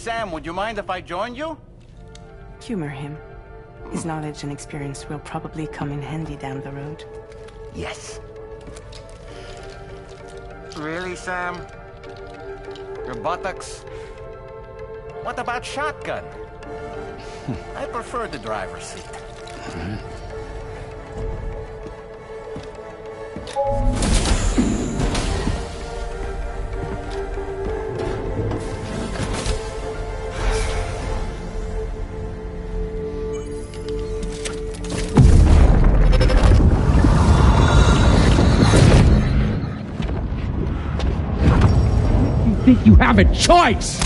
Sam, would you mind if I joined you? Humor him. His knowledge and experience will probably come in handy down the road. Yes. Really, Sam? Your buttocks? What about shotgun? I prefer the driver's seat. You think you have a choice?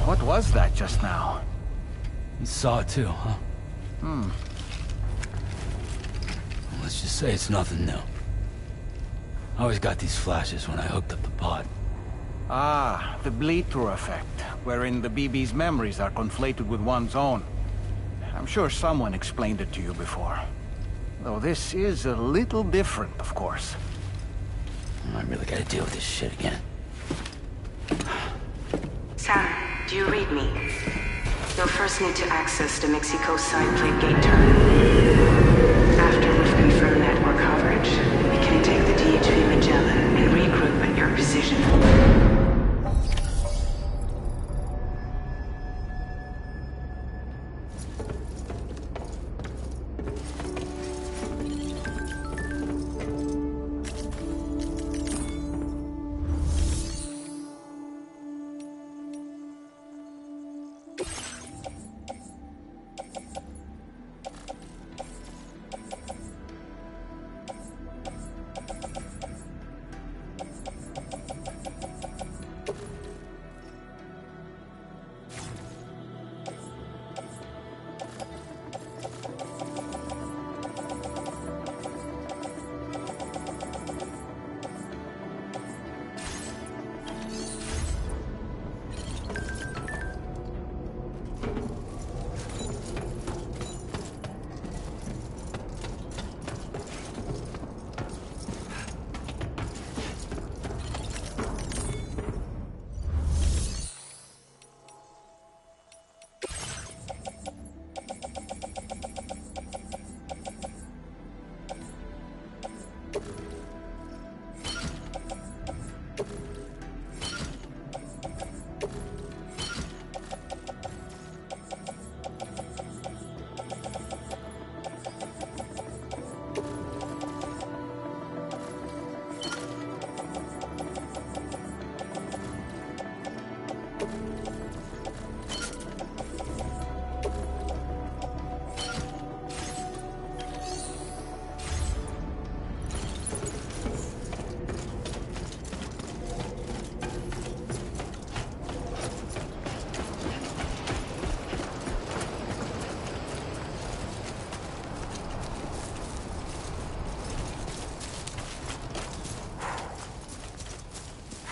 What was that just now? You saw it too, huh? Let's just say it's nothing new. I always got these flashes when I hooked up the pod. Ah, the bleed-through effect, wherein the BB's memories are conflated with one's own. I'm sure someone explained it to you before. Though this is a little different, of course. I really gotta deal with this shit again. Sam, do you read me? You'll first need to access the Mexico side plate gate terminal. After we've confirmed network coverage, we can take the ds2 Magellan and regroup at your position.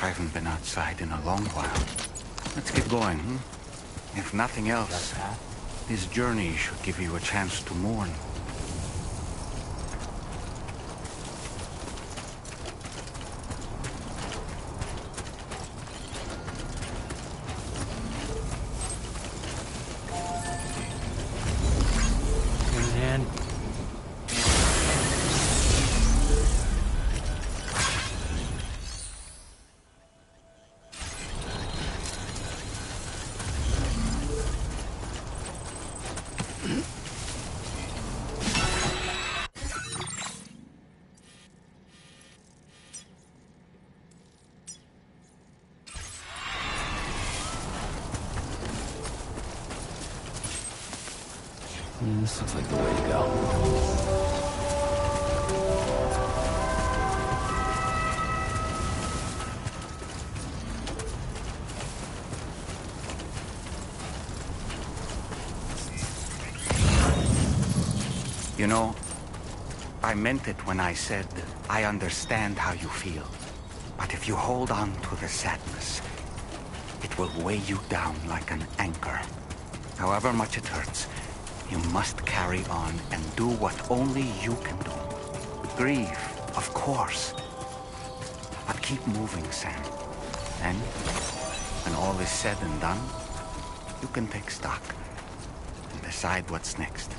I haven't been outside in a long while. Let's get going, If nothing else, this journey should give you a chance to mourn. This looks like the way to go. You know, I meant it when I said, I understand how you feel. But if you hold on to the sadness, It will weigh you down like an anchor. However much it hurts, you must carry on and do what only you can do. Grieve, of course. But keep moving, Sam. Then, when all is said and done, you can take stock and decide what's next.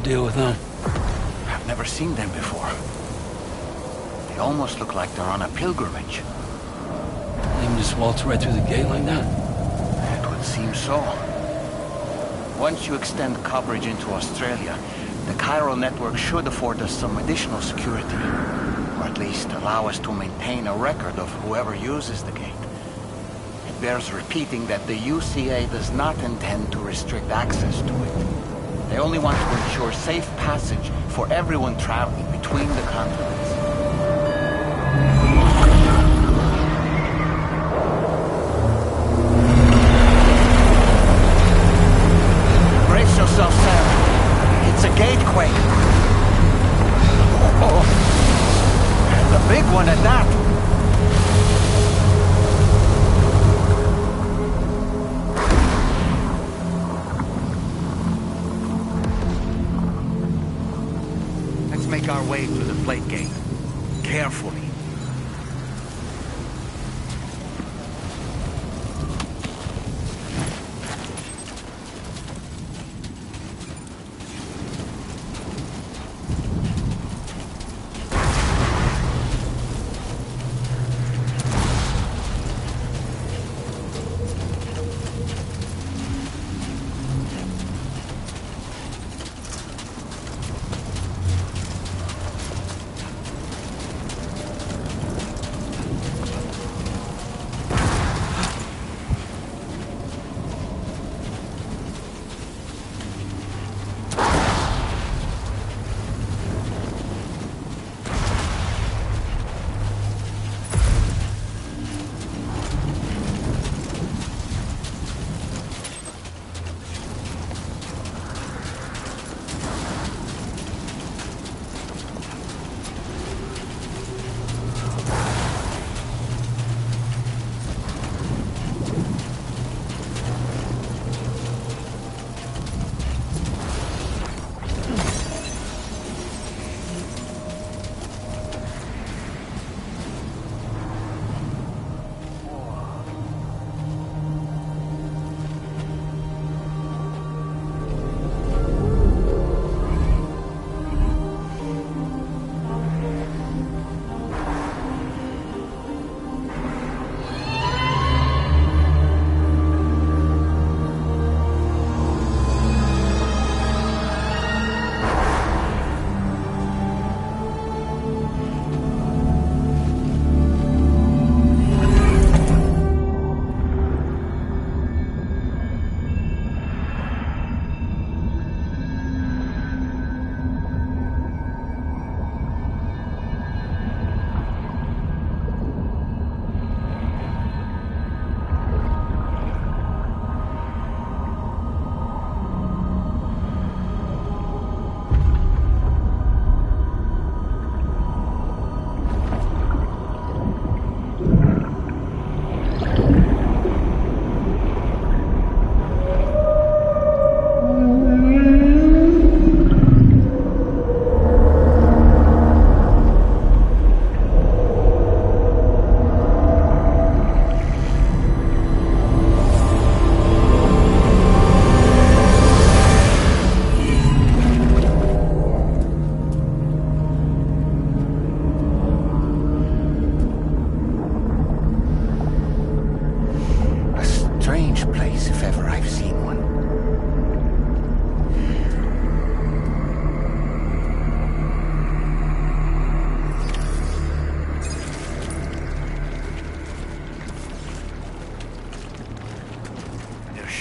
deal with them? I've never seen them before. They almost look like they're on a pilgrimage. can just waltz right through the gate like that? It would seem so. Once you extend coverage into Australia, the Cairo network should afford us some additional security. Or at least allow us to maintain a record of whoever uses the gate. It bears repeating that the UCA does not intend to restrict access to it. They only want to ensure safe passage for everyone traveling between the continents. Brace yourself, Sam. It's a gatequake. Oh, and a big one at that. Let's make our way through the plate gate. Carefully.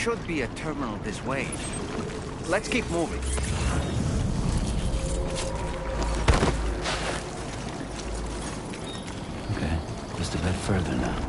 Should be a terminal this way. Let's keep moving. Okay, just a bit further now.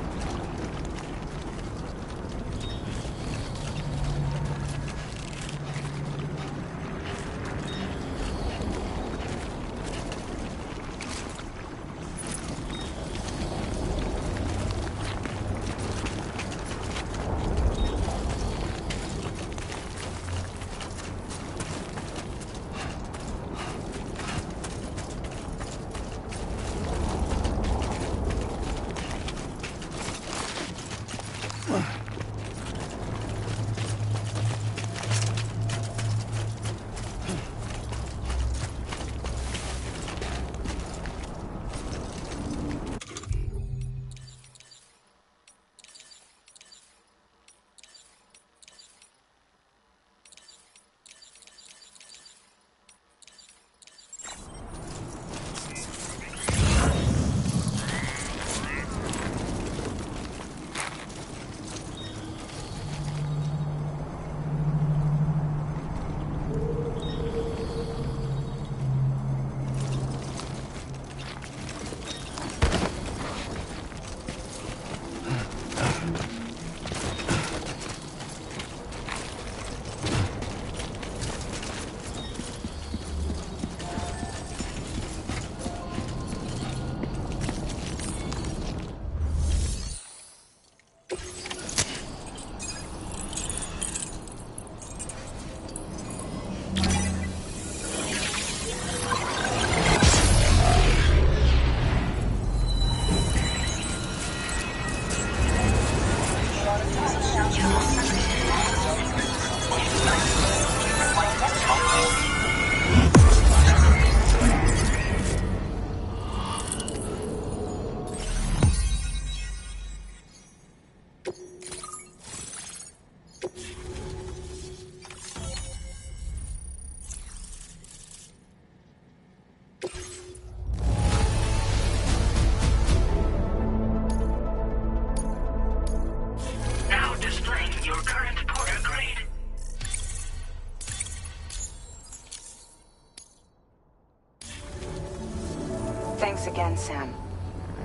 Thanks again, Sam.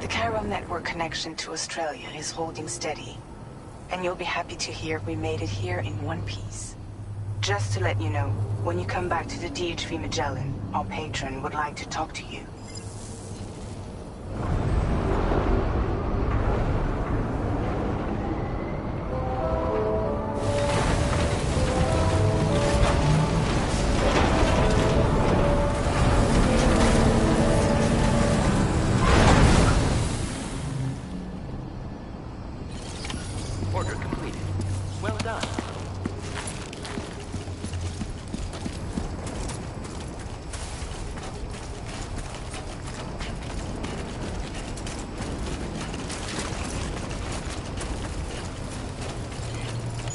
The chiral network connection to Australia is holding steady. And you'll be happy to hear we made it here in one piece. Just to let you know, when you come back to the DHV Magellan, our patron would like to talk to you. Order completed. Well done.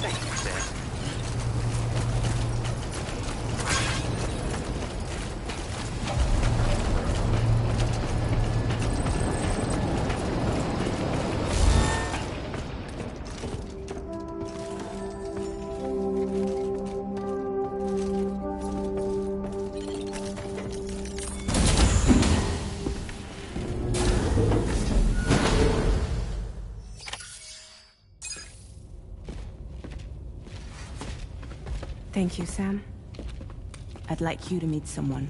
Thank you, Sam. Thank you, Sam. I'd like you to meet someone.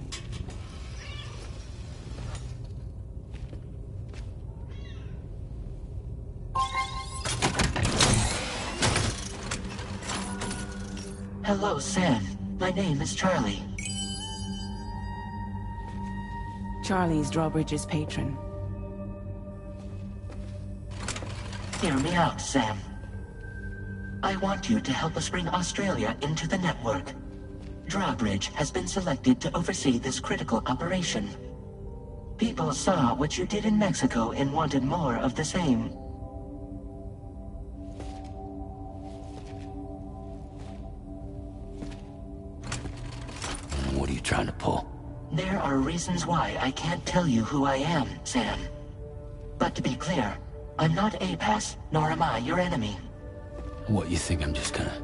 Hello, Sam. My name is Charlie. Charlie's Drawbridge's patron. Hear me out, Sam. I want you to help us bring Australia into the network. Drawbridge has been selected to oversee this critical operation. People saw what you did in Mexico and wanted more of the same. What are you trying to pull? There are reasons why I can't tell you who I am, Sam. But to be clear, I'm not APAS, nor am I your enemy. What, you think I'm just gonna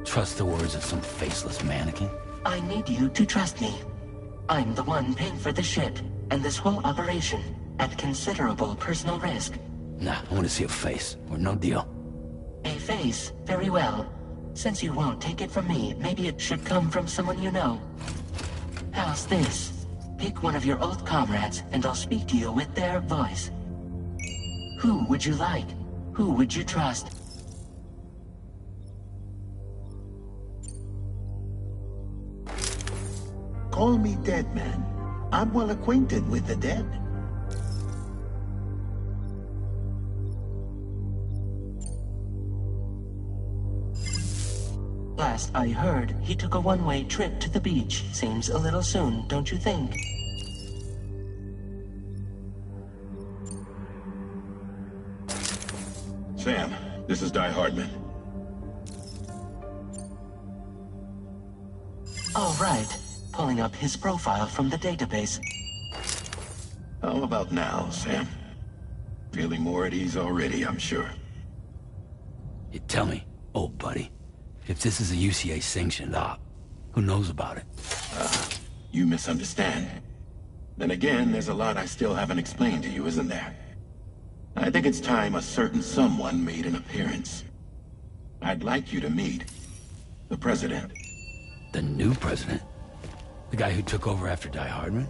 trust the words of some faceless mannequin? I need you to trust me. I'm the one paying for the ship, and this whole operation, at considerable personal risk. Nah, I want to see a face, or no deal. A face? Very well. Since you won't take it from me, maybe it should come from someone you know. How's this? Pick one of your old comrades, and I'll speak to you with their voice. Who would you like? Who would you trust? Call me Dead Man. I'm well acquainted with the dead. Last I heard, he took a one-way trip to the beach. Seems a little soon, don't you think? Sam, this is Di Hardman. All right. Pulling up his profile from the database. How about now, Sam? Feeling more at ease already, I'm sure. You tell me, old buddy, if this is a UCA-sanctioned op, who knows about it? You misunderstand. Then again, there's a lot I still haven't explained to you, isn't there? I think it's time a certain someone made an appearance. I'd like you to meet the President. The new president? The guy who took over after Die Hardman?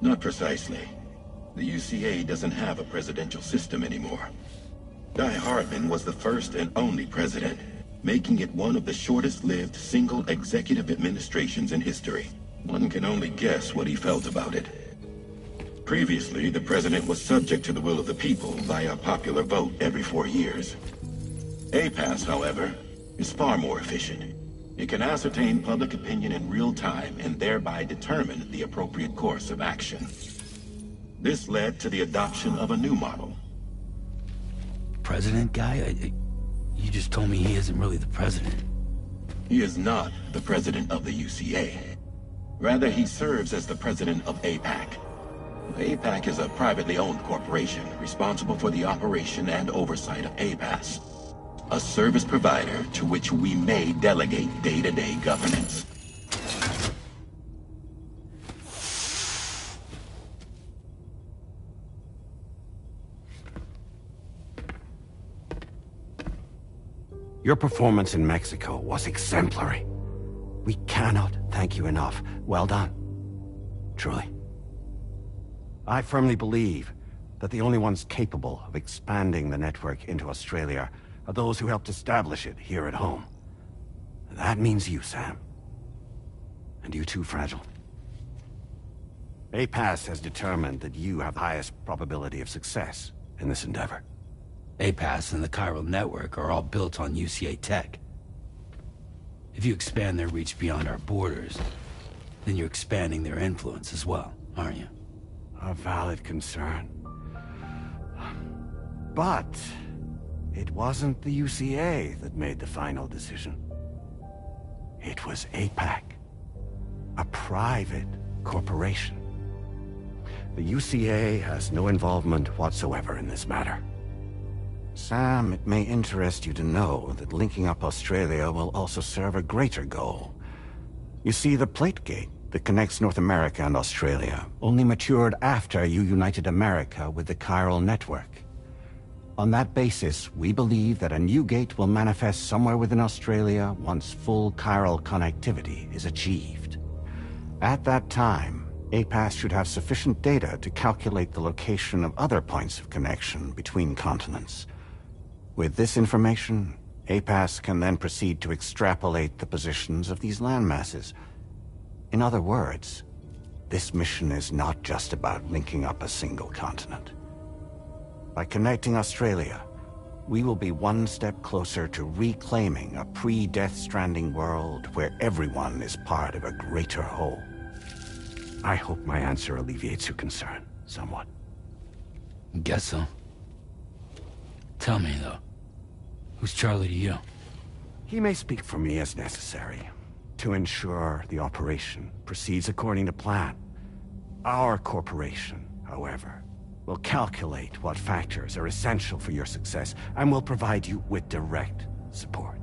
Not precisely. The UCA doesn't have a presidential system anymore. Die Hardman was the first and only president, making it one of the shortest-lived single executive administrations in history. One can only guess what he felt about it. Previously, the president was subject to the will of the people via popular vote every 4 years. APAS, however, is far more efficient. It can ascertain public opinion in real time and thereby determine the appropriate course of action. This led to the adoption of a new model. President guy? You just told me he isn't really the president. He is not the president of the UCA. Rather, he serves as the president of APAC. APAC is a privately owned corporation responsible for the operation and oversight of APAS, a service provider to which we may delegate day-to-day governance. Your performance in Mexico was exemplary. We cannot thank you enough. Well done. Truly. I firmly believe that the only ones capable of expanding the network into Australia are those who helped establish it here at home. That means you, Sam. And you too, Fragile. APAS has determined that you have the highest probability of success in this endeavor. APAS and the chiral network are all built on UCA tech. If you expand their reach beyond our borders, then you're expanding their influence as well, aren't you? A valid concern. But it wasn't the UCA that made the final decision. It was APAC, a private corporation. The UCA has no involvement whatsoever in this matter. Sam, it may interest you to know that linking up Australia will also serve a greater goal. You see, the plate gate that connects North America and Australia only matured after you united America with the chiral network. On that basis, we believe that a new gate will manifest somewhere within Australia once full chiral connectivity is achieved. At that time, APAS should have sufficient data to calculate the location of other points of connection between continents. With this information, APAS can then proceed to extrapolate the positions of these landmasses. In other words, this mission is not just about linking up a single continent. By connecting Australia, we will be one step closer to reclaiming a pre-Death Stranding world where everyone is part of a greater whole. I hope my answer alleviates your concern somewhat. Guess so. Tell me, though, who's Charlie to you? He may speak for me as necessary to ensure the operation proceeds according to plan. Our corporation, however, will calculate what factors are essential for your success and will provide you with direct support.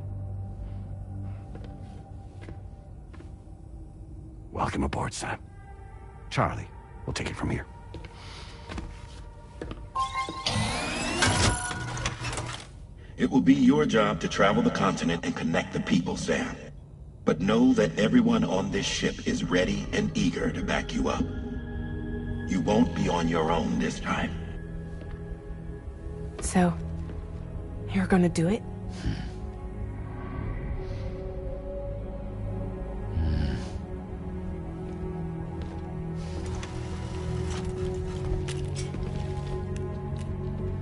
Welcome aboard, Sam. Charlie, we'll take it from here. It will be your job to travel the continent and connect the people, Sam. But know that everyone on this ship is ready and eager to back you up. You won't be on your own this time. So, you're gonna do it?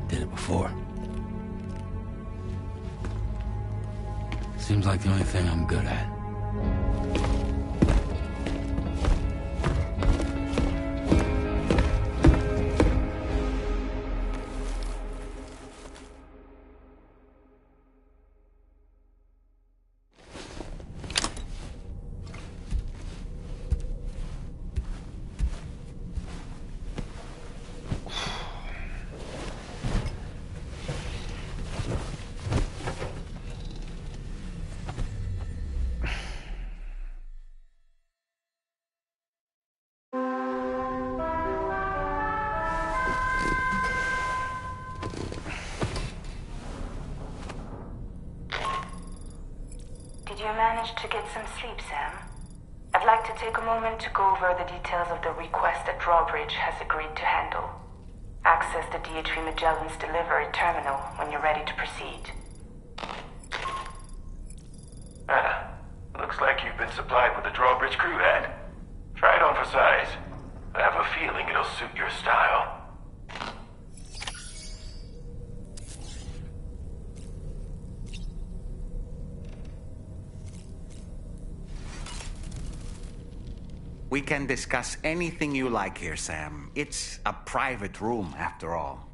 Did it before. Seems like the only thing I'm good at. Did you manage to get some sleep, Sam? I'd like to take a moment to go over the details of the request that Drawbridge has agreed to handle. Access the ds2 Magellan's delivery terminal when you're ready to proceed. Looks like you've been supplied with a Drawbridge crew hat. Try it on for size. I have a feeling it'll suit your style. We can discuss anything you like here, Sam. It's a private room, after all.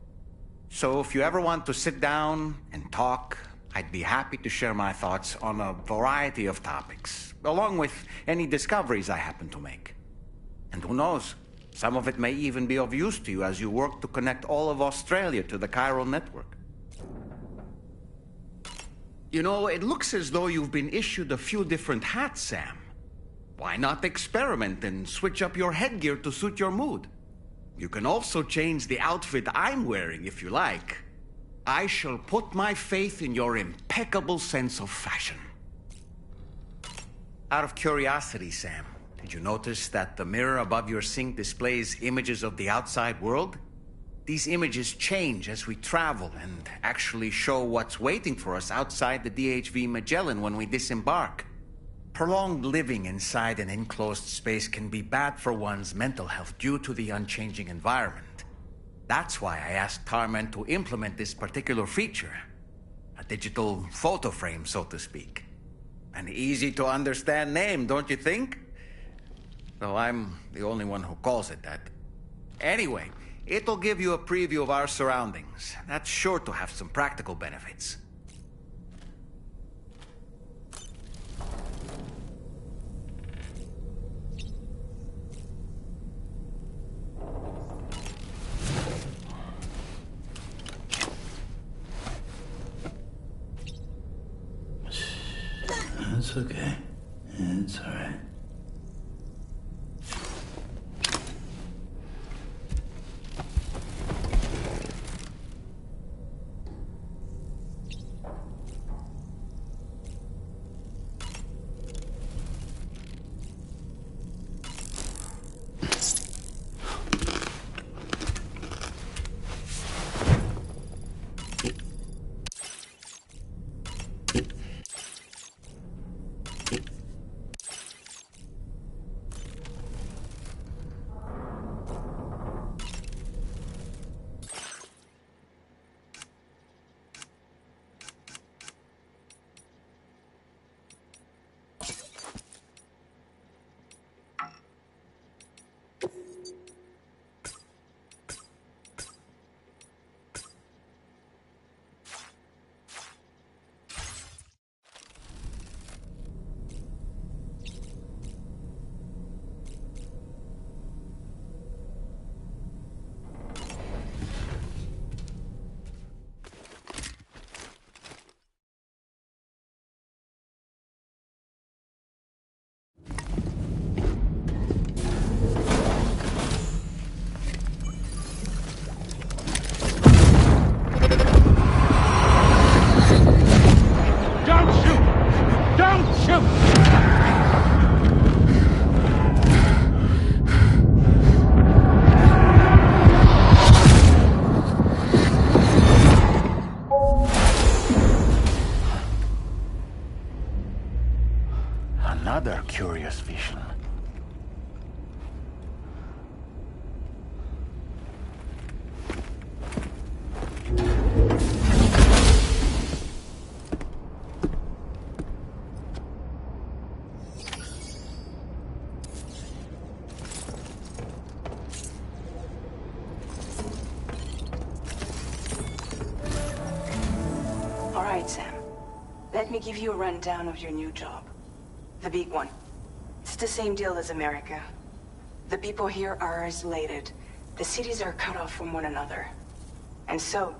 So if you ever want to sit down and talk, I'd be happy to share my thoughts on a variety of topics, along with any discoveries I happen to make. And who knows, some of it may even be of use to you as you work to connect all of Australia to the chiral network. You know, it looks as though you've been issued a few different hats, Sam. Why not experiment and switch up your headgear to suit your mood? You can also change the outfit I'm wearing if you like. I shall put my faith in your impeccable sense of fashion. Out of curiosity, Sam, did you notice that the mirror above your sink displays images of the outside world? These images change as we travel and actually show what's waiting for us outside the DHV Magellan when we disembark. Prolonged living inside an enclosed space can be bad for one's mental health due to the unchanging environment. That's why I asked Tarman to implement this particular feature. A digital photo frame, so to speak. An easy-to-understand name, don't you think? Though I'm the only one who calls it that. Anyway, it'll give you a preview of our surroundings. That's sure to have some practical benefits. It's okay. It's all right. Another curious vision. All right, Sam. Let me give you a rundown of your new job. The big one. It's the same deal as America. The people here are isolated. The cities are cut off from one another. And so,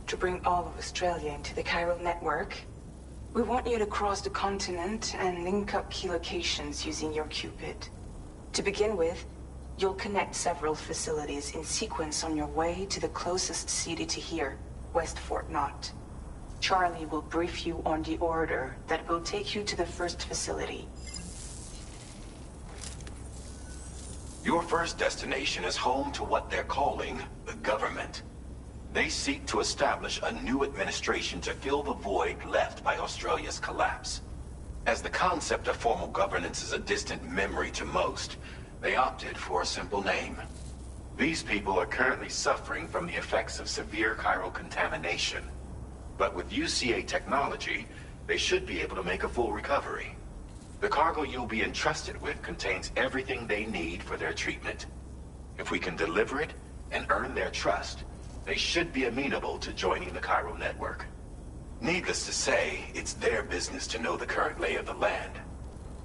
to bring all of Australia into the chiral network, we want you to cross the continent and link up key locations using your Cupid. To begin with, you'll connect several facilities in sequence on your way to the closest city to here, West Fort Knott. Charlie will brief you on the order that will take you to the first facility. Your first destination is home to what they're calling the government. They seek to establish a new administration to fill the void left by Australia's collapse. As the concept of formal governance is a distant memory to most, they opted for a simple name. These people are currently suffering from the effects of severe chiral contamination. But with UCA technology, they should be able to make a full recovery. The cargo you'll be entrusted with contains everything they need for their treatment. If we can deliver it and earn their trust, they should be amenable to joining the chiral network. Needless to say, it's their business to know the current lay of the land,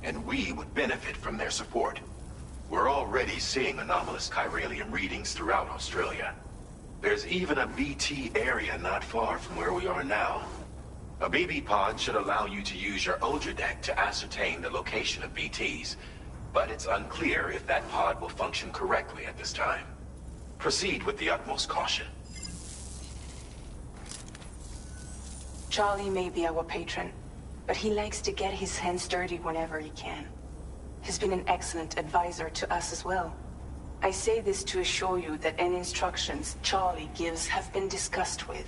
and we would benefit from their support. We're already seeing anomalous chiralium readings throughout Australia. There's even a BT area not far from where we are now. A BB pod should allow you to use your Ultra deck to ascertain the location of BTs, but it's unclear if that pod will function correctly at this time. Proceed with the utmost caution. Charlie may be our patron, but he likes to get his hands dirty whenever he can. He's been an excellent advisor to us as well. I say this to assure you that any instructions Charlie gives have been discussed with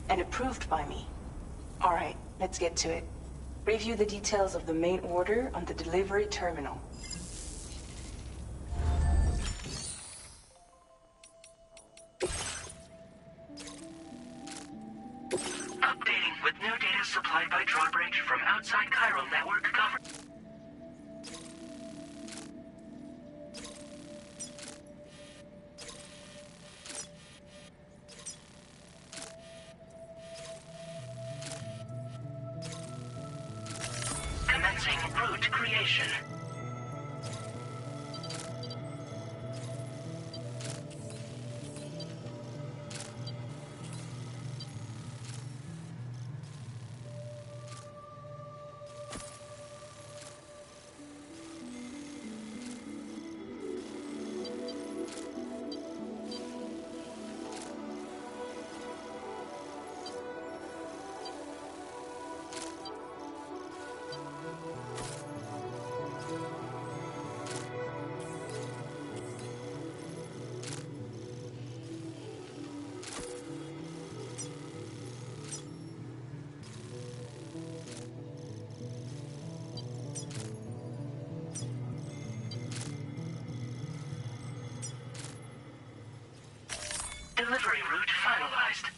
and approved by me. All right, let's get to it. Review the details of the main order on the delivery terminal. Updating with new data supplied by drawbridge from outside chiral network coverage. Commencing route creation. Delivery route finalized.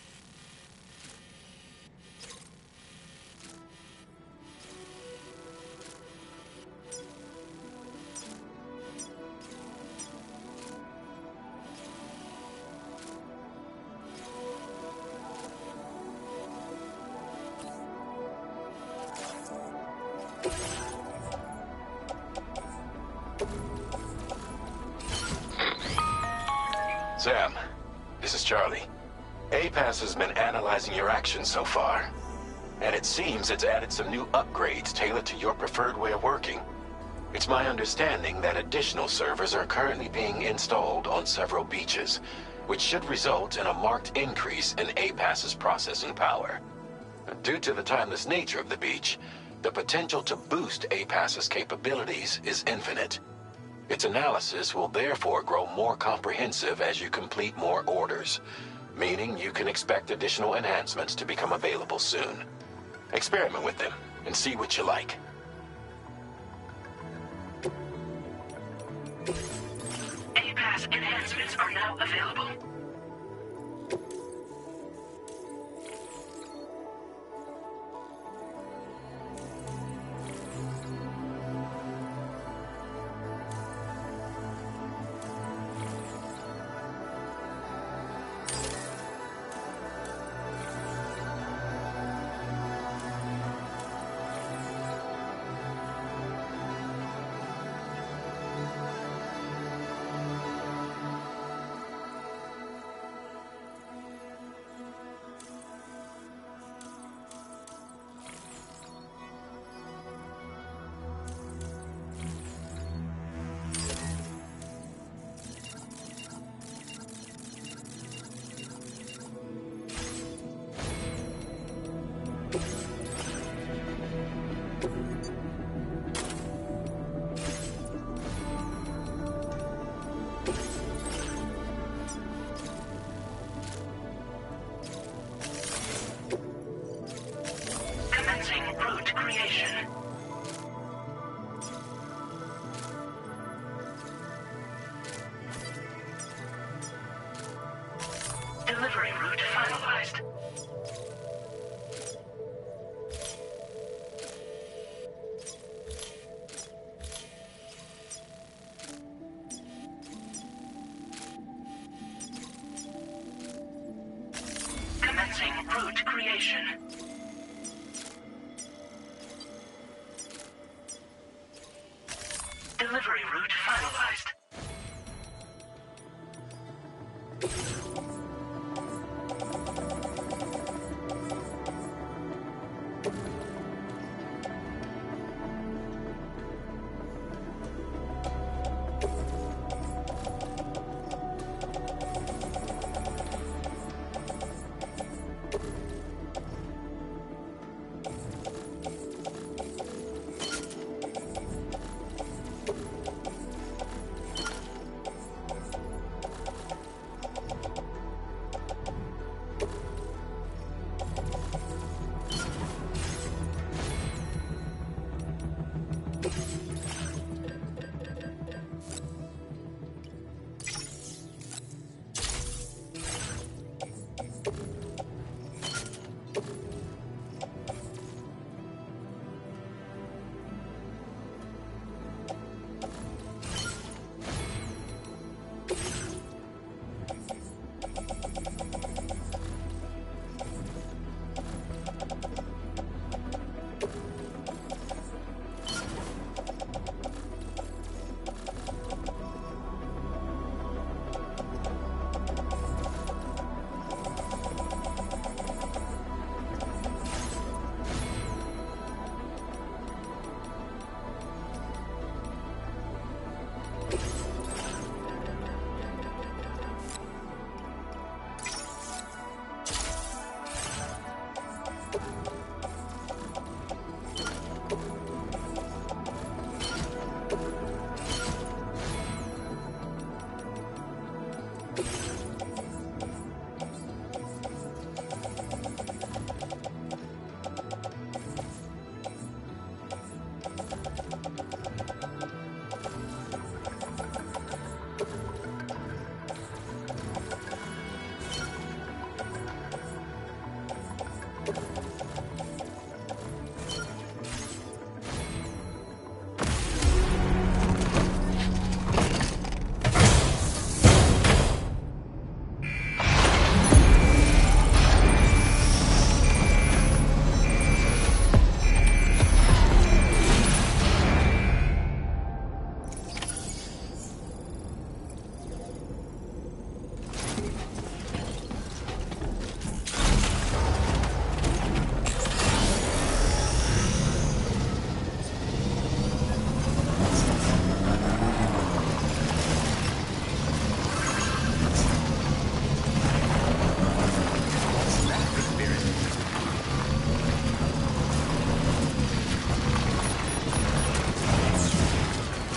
Sam, this is Charlie. APAS has been analyzing your actions so far, and it seems it's added some new upgrades tailored to your preferred way of working. It's my understanding that additional servers are currently being installed on several beaches, which should result in a marked increase in APAS's processing power. Due to the timeless nature of the beach, the potential to boost APAS's capabilities is infinite. Its analysis will therefore grow more comprehensive as you complete more orders, meaning you can expect additional enhancements to become available soon. Experiment with them and see what you like. APAS enhancements are now available. Delivery route finalized. Commencing route creation. Delivery route finalized.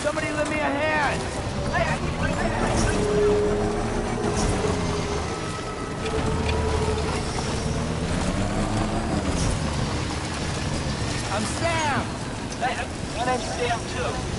Somebody lend me a hand! I'm Sam! My name's Sam, too.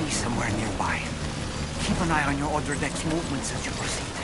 Somewhere nearby. Keep an eye on your order deck's movements as you proceed.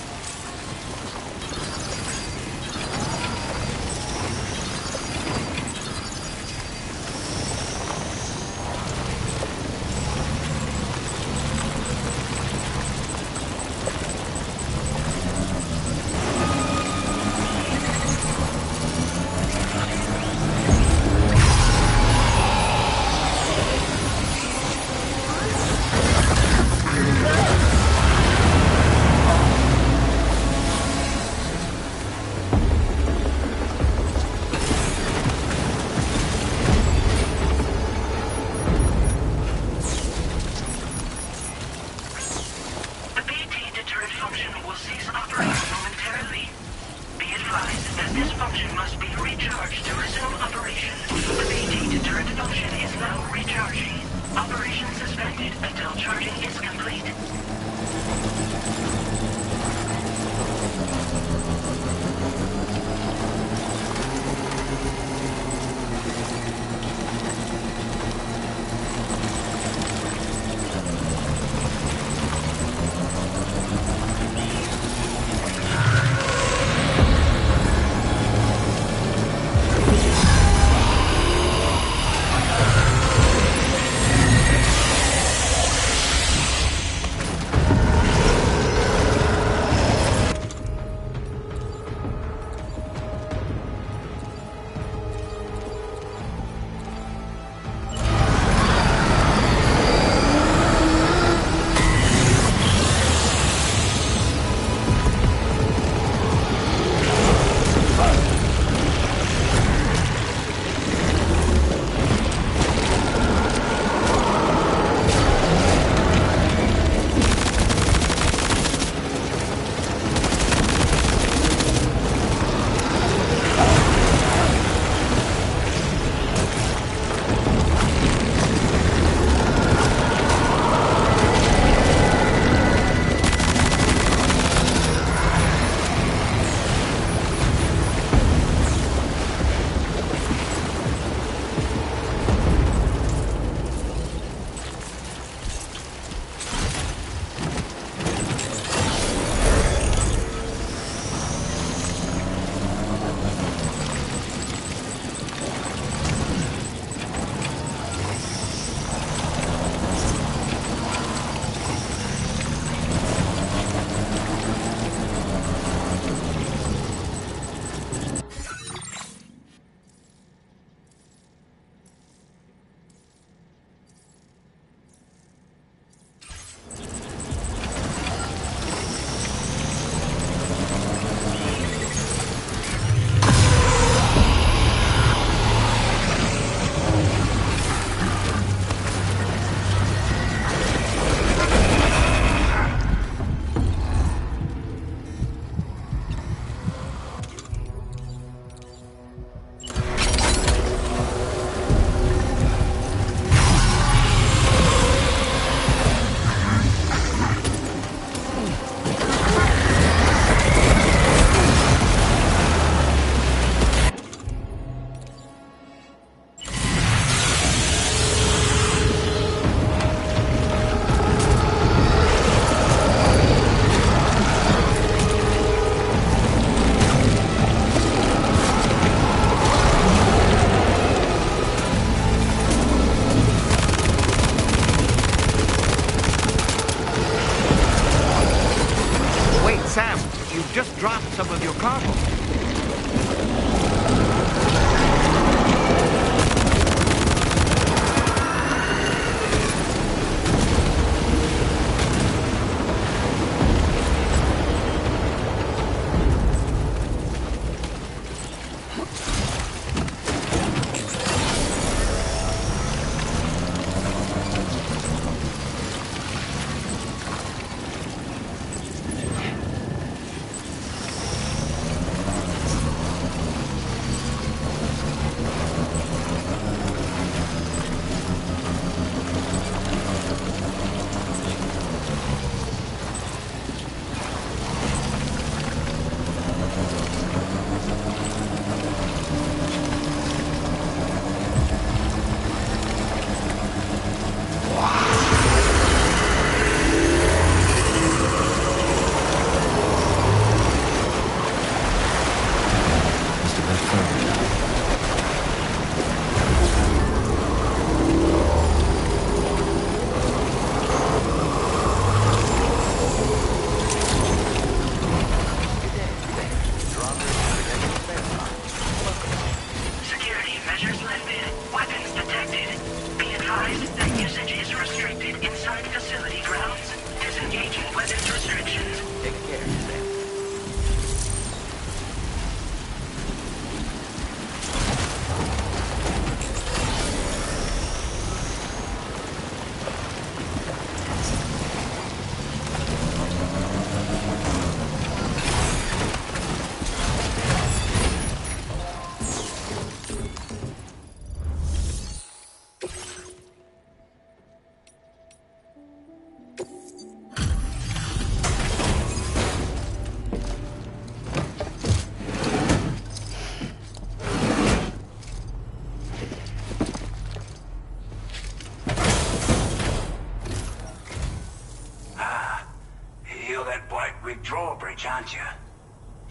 rich, aren't you?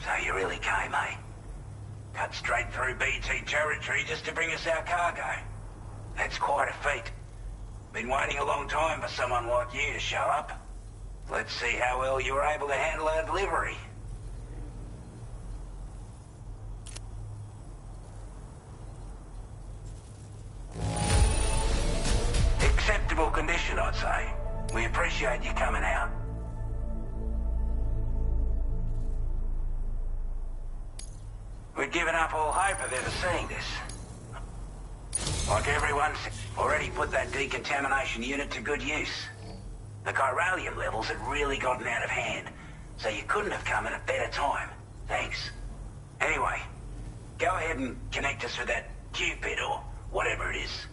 So you really came, eh? Cut straight through BT territory just to bring us our cargo. That's quite a feat. Been waiting a long time for someone like you to show up. Let's see how well you were able to handle our delivery. Acceptable condition, I'd say. We appreciate you coming out. We'd given up all hope of ever seeing this. Like everyone's already put that decontamination unit to good use. The chiralium levels had really gotten out of hand, so you couldn't have come at a better time. Thanks. Anyway, go ahead and connect us with that Cupid or whatever it is.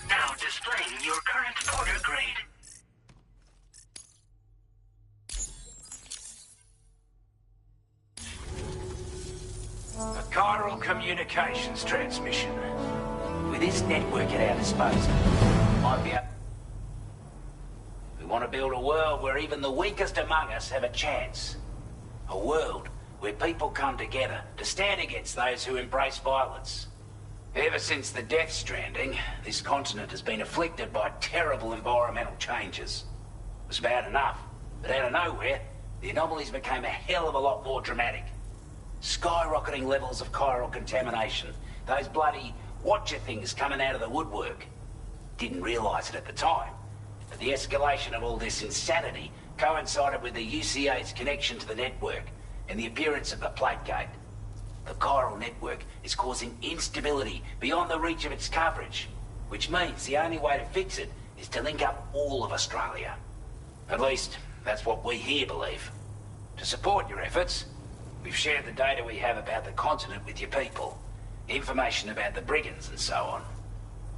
Now displaying your current order grade. A chiral communications transmission. With this network at our disposal, might be able... We want to build a world where even the weakest among us have a chance. A world where people come together to stand against those who embrace violence. Ever since the Death Stranding, this continent has been afflicted by terrible environmental changes. It was bad enough, but out of nowhere, the anomalies became a hell of a lot more dramatic. Skyrocketing levels of chiral contamination. Those bloody watcher things coming out of the woodwork. Didn't realise it at the time, but the escalation of all this insanity coincided with the UCA's connection to the network and the appearance of the plate gate. The chiral network is causing instability beyond the reach of its coverage, which means the only way to fix it is to link up all of Australia. At least, that's what we here believe. To support your efforts, we've shared the data we have about the continent with your people. Information about the brigands and so on.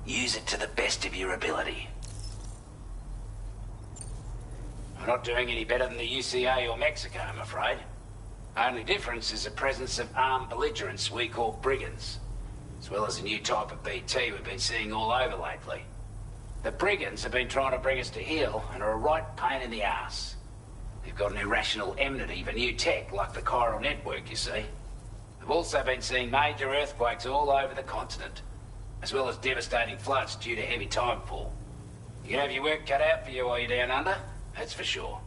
Use it to the best of your ability. We're not doing any better than the UCA or Mexico, I'm afraid. Only difference is the presence of armed belligerents we call brigands, as well as a new type of BT we've been seeing all over lately. The brigands have been trying to bring us to heel and are a right pain in the ass. They've got an irrational enmity for new tech like the chiral network, you see. They've also been seeing major earthquakes all over the continent, as well as devastating floods due to heavy timefall. You can have your work cut out for you while you're down under, that's for sure.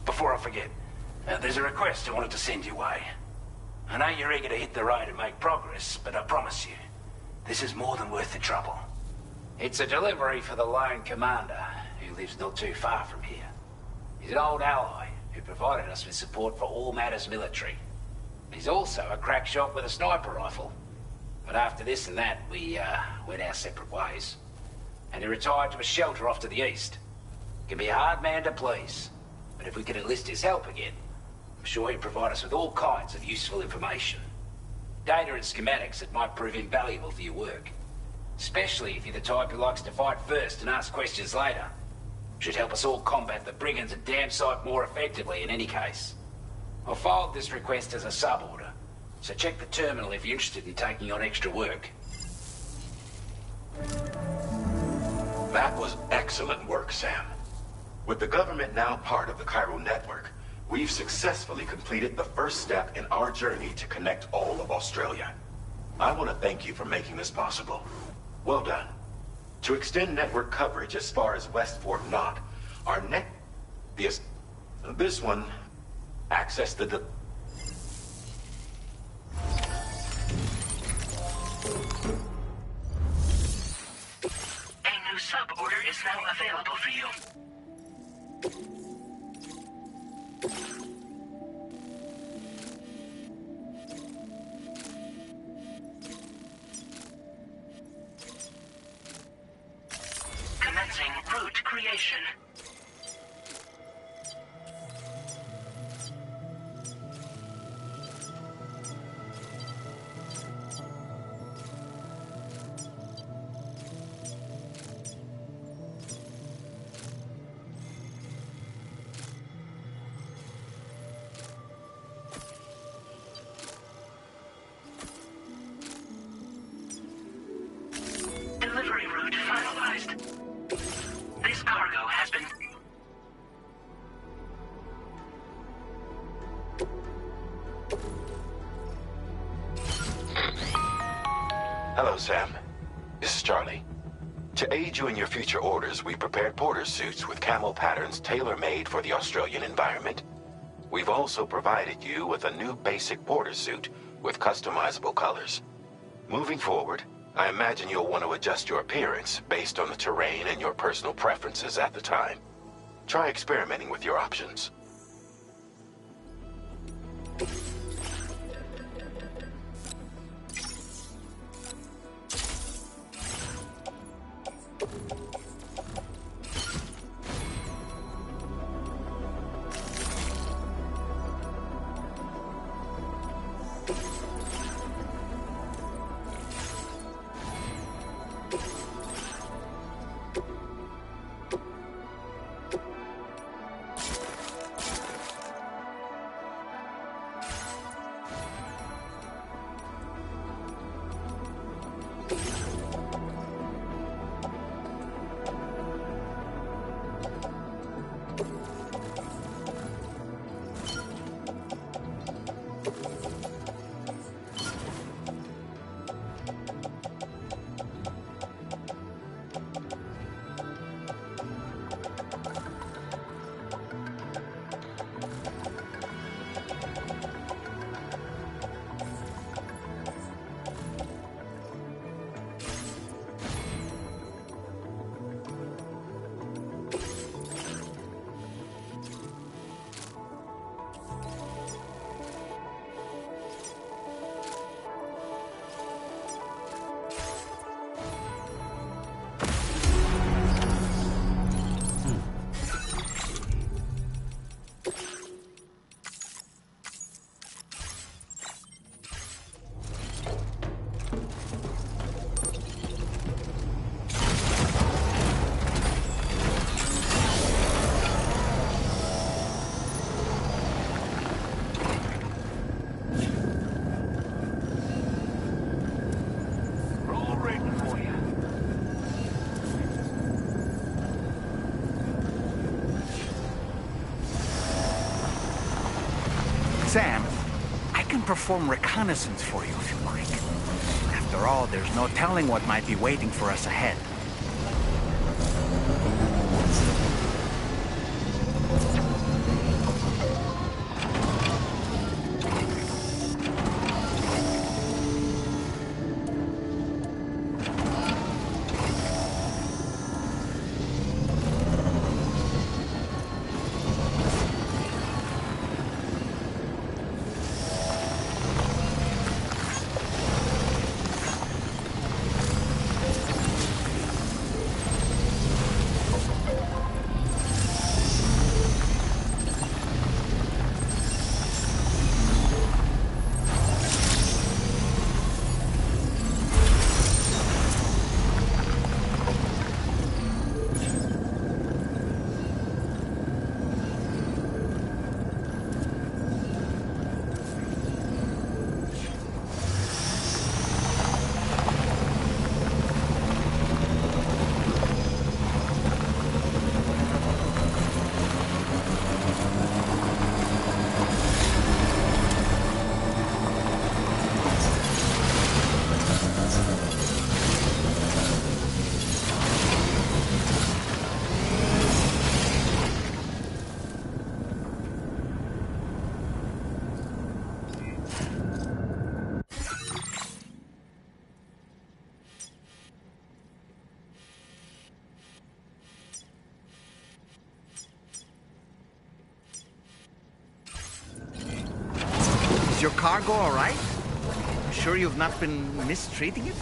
Before I forget, there's a request I wanted to send your way. I know you're eager to hit the road and make progress, but I promise you, this is more than worth the trouble. It's a delivery for the Lone Commander, who lives not too far from here. He's an old ally who provided us with support for all matters military. He's also a crack shot with a sniper rifle. But after this and that, we went our separate ways. And he retired to a shelter off to the east. He can be a hard man to please, but if we could enlist his help again, I'm sure he'd provide us with all kinds of useful information. Data and schematics that might prove invaluable for your work. Especially if you're the type who likes to fight first and ask questions later. Should help us all combat the brigands a damn sight more effectively in any case. I've filed this request as a sub-order, so check the terminal if you're interested in taking on extra work. That was excellent work, Sam. With the government now part of the Chiral network, we've successfully completed the first step in our journey to connect all of Australia. I want to thank you for making this possible. Well done. To extend network coverage as far as West Fort Knott, our this one, access the A new sub-order is now available for you. Commencing route creation. Delivery route finalized. This cargo has been... Hello, Sam. This is Charlie. To aid you in your future orders, we prepared porter suits with camo patterns tailor-made for the Australian environment. We've also provided you with a new basic porter suit with customizable colors. Moving forward, I imagine you'll want to adjust your appearance based on the terrain and your personal preferences at the time. Try experimenting with your options. Sam, I can perform reconnaissance for you if you like. After all, there's no telling what might be waiting for us ahead. cargo all right? Sure you've not been mistreating it?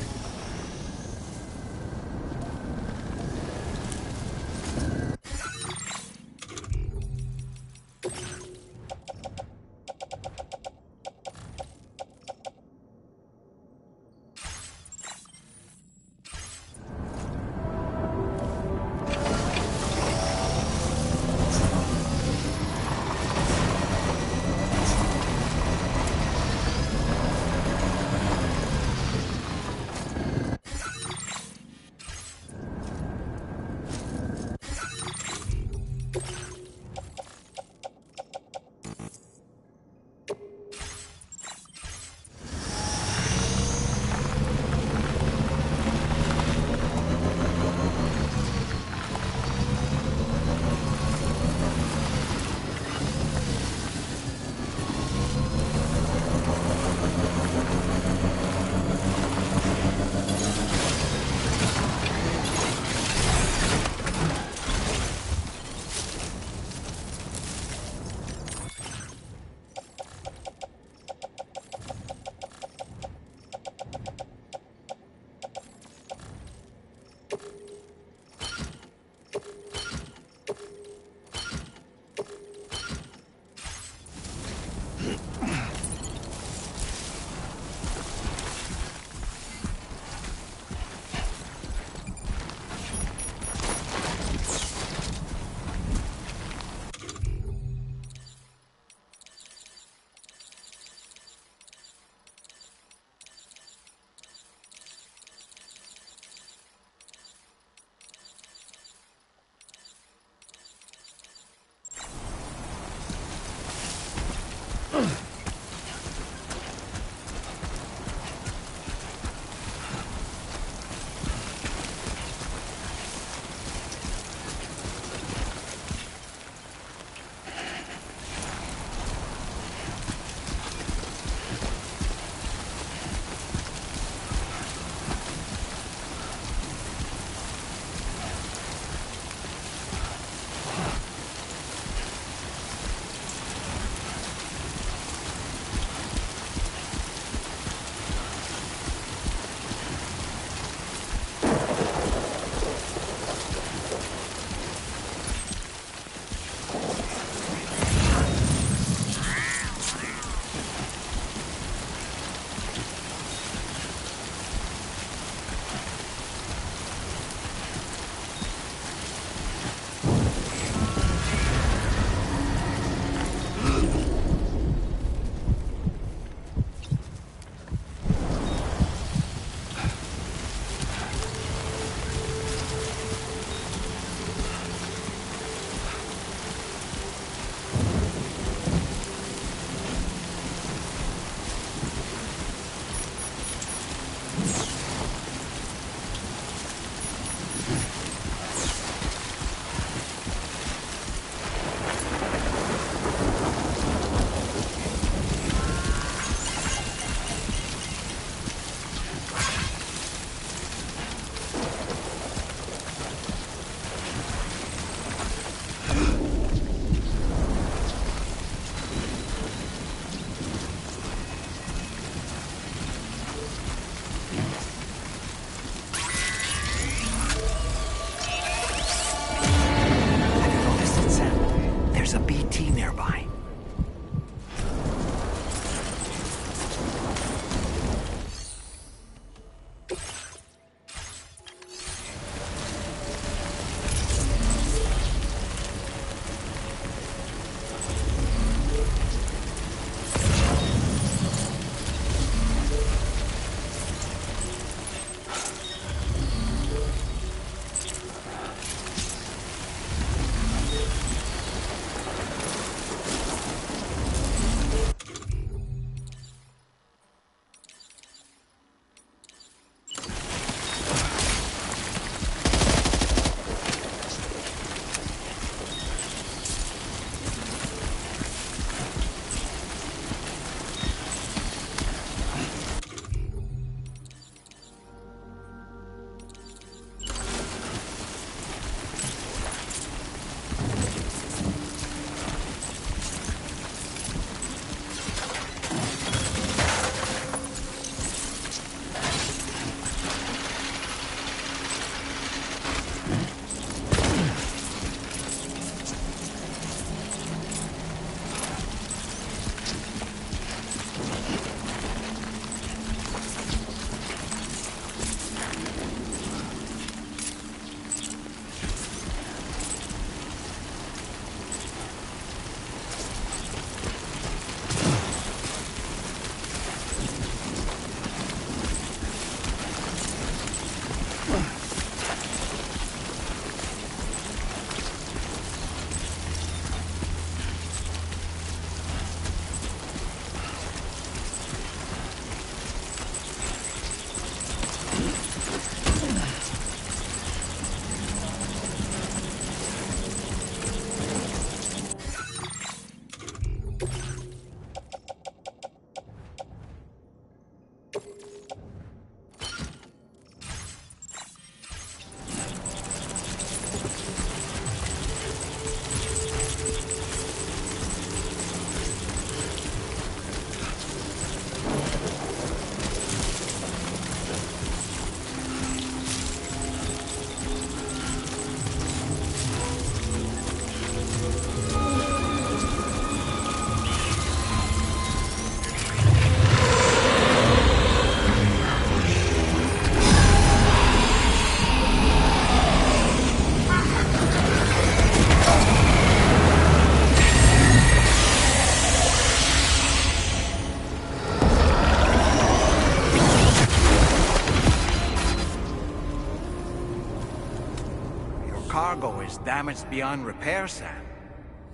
cargo is damaged beyond repair, Sam.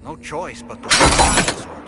No choice but to sort.